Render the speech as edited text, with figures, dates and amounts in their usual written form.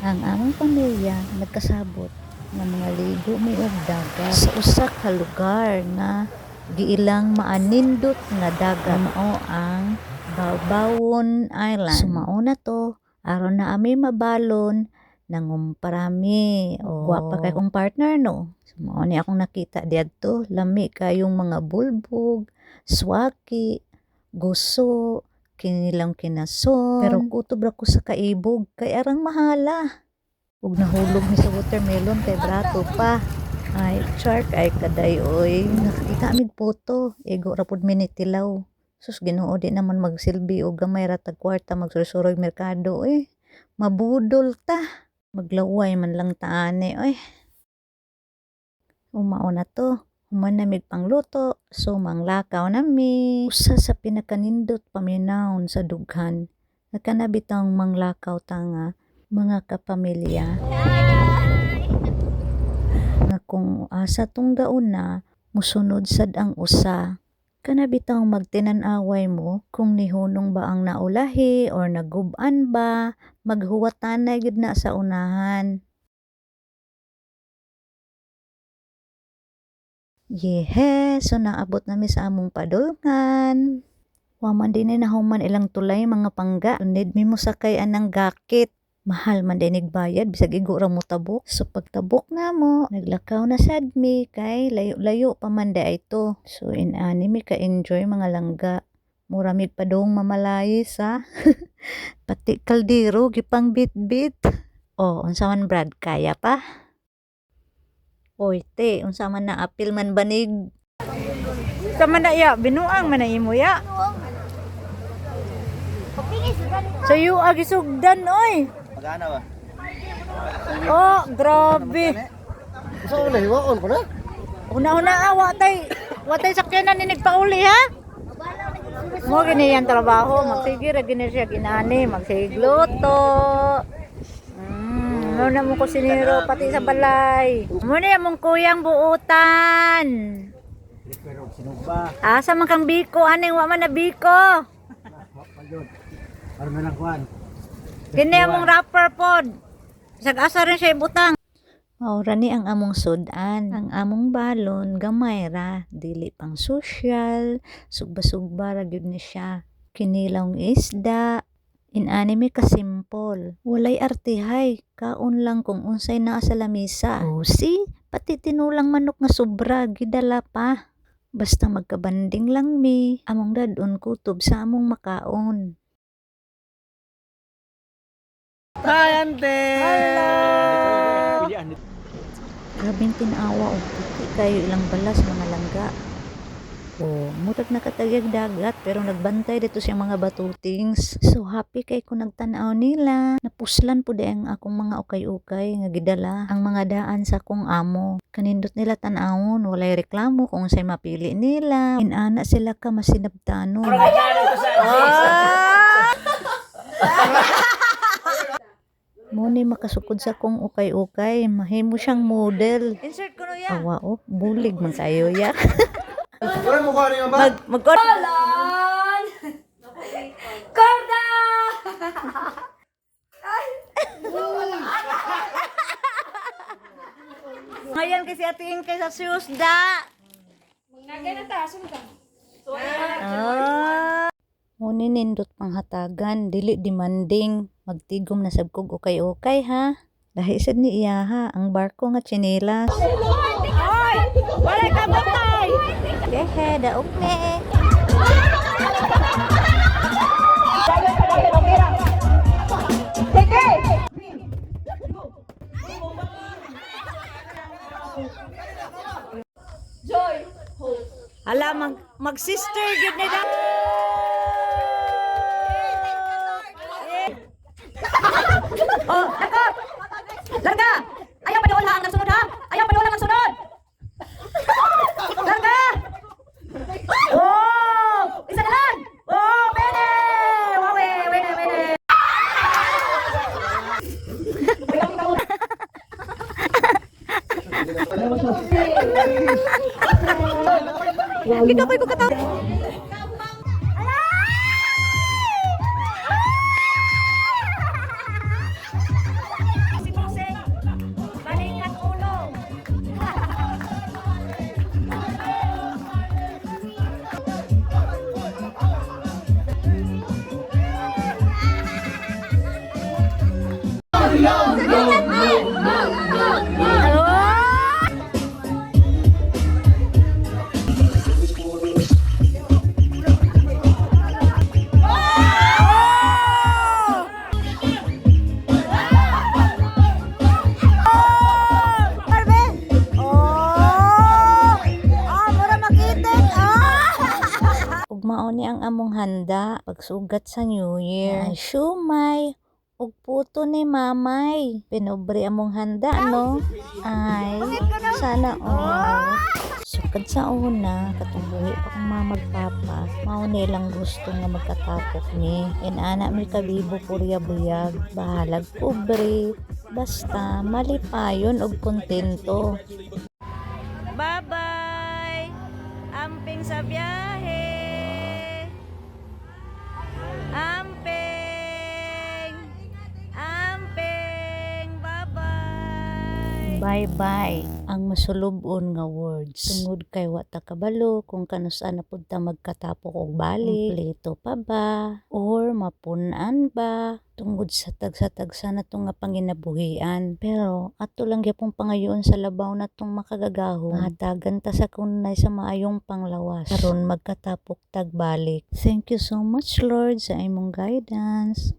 Ang among pamilya nagkasabot nga mga ligo miog dagat sa usa ka lugar nga giilang maanindot nga dagat mao ang Balbawon Island. Sumao na to aron na ami mabalon nangumparami o gwapa kay kong partner no. Sumao ni akong nakita diadto lami kayong mga bulbog, swaki, guso, kinilang kinason, pero kutob ra ko sa kaibog kay arang mahala. Ug nahulog ni sa watermelon kay brato pa. Ay, shark ay kadayoy. Nakakita mig photo. Ego ra pud minitilaw. Sus Ginoo di naman magsilbi og gamay ra tag kwarta magsursurog merkado Mabudol ta. Maglaway man lang taani Umao na to. Human na mig pangluto, so manglakaw nami. Usa sa pinakanindot paminawon sa dughan. Nakanabitang manglakaw tanga mga kapamilya. Nga kung asa tong gauna, musunod sad ang usa. Kanabitang magtinan-away mo kung nihunong ba ang naulahi or nagub-an ba, maghuwatan na gid na sa unahan. So naabot nami sa among padulngan. Waman din nahuman ilang tulay mga pangga. Need mi mo sakay anang gakit. Mahal man din bayad bisag igo ra mo tabok. So pagtabok na mo, naglakaw na sad mi kay layo-layo pa man da ito. So inani mi ka enjoy mga langga. Mura mig padong mamalayis ha. Pati kaldero gipang bit-bit. Unsa man Brad, kaya pa? Oy, te, unsa man na apil man banig. Sa man na ya, binuang man na imo ya. Sayo agi sugdan oy. Magana ba? Oh, grabe. So na hiwaon ko na. Una-una watay sakyanan ni nagpauli ha. Mo gini yan trabaho, magsige ra gini siya ginani, magsigluto. Muna mo kusinero pati sa balay. Muna yung mong kuyang buutan. Asa man kang biko, aning wa man na biko. Para man kuan. Kini among rapper pod. Sag-asa rin siya ibutang. Maura ni ang among sudan. Ang among balon, gamay ra. Dili pang social. Sugba-sugba ra gyud ni siya. Kinilawng isda. Inanime ka simple. Walay artihay. Kaon lang kung unsay naa sa lamisa. See? Pati tinulang manok nga sobra. Gidala pa. Basta magkabanding lang mi. Among dadon kutob sa among makaon. Hi, ante! Hello! Grabing tinawa o puti kayo ilang balas mga langga. Murag nakatagyag dagat pero nagbantay dito siyang mga batutings. So happy kay ko nagtanaw nila. Napuslan po ang akong mga ukay-ukay nga gidala ang mga daan sa akong amo. Kanindot nila tanawon, walay reklamo kung say mapili nila. Inana sila ka masinabtanon. Muni makasukod sa kong ukay-ukay, mahimo siyang model. Insert ko no ya. Awa bulig man kayo ya. Wala mo kuha niyo ba? Magkolan! Korda! Ngayon kasi ating kay sa susda. Nagay na ta, sumta. Muni nindot panghatagan, dili demanding, magtigom na sabkog ukay-ukay ha. Lahi sad ni iya ha, ang barko nga tsinelas. Hoy! Wala ka batay! Yehe, daog me. Hala, mag-sister gid ni da. Oh, lakot! Larga! Ayaw pa doon lang ang sunod ha! Ayaw pa doon lang ang sunod! Larga! Oh! Isa na lang! Oh, pwede! Wawe! Pwede! Kita ko kataw. handa pagsugat sa New Year. Ay, shumay ug puto ni mamay. Pinobre among handa, no? Ay, sana all. Sukad sa una, katungbuhi pa kong mga magpapa, mao nilang gusto nga magkatapok ni. Inana mi kabibo purya buyag, bahalag pobre, basta malipayon og kontento. Bye-bye! Amping sa biyahe! Amping! Amping! Bye-bye! Bye-bye! Ang masulubon nga words. Tungod kay wa ta kabalo kung kanus-an na pud ta magkatapok og balik. Kompleto pa ba? Or mapun-an ba? Tungod sa tagsa-tagsa na itong nga panginabuhian. Pero ato lang gyapong pangayoon sa labaw na itong makagagahon. Mahatagan ta sa kunay sa maayong panglawas. Karon magkatapok tagbalik. Thank you so much Lord sa imong guidance.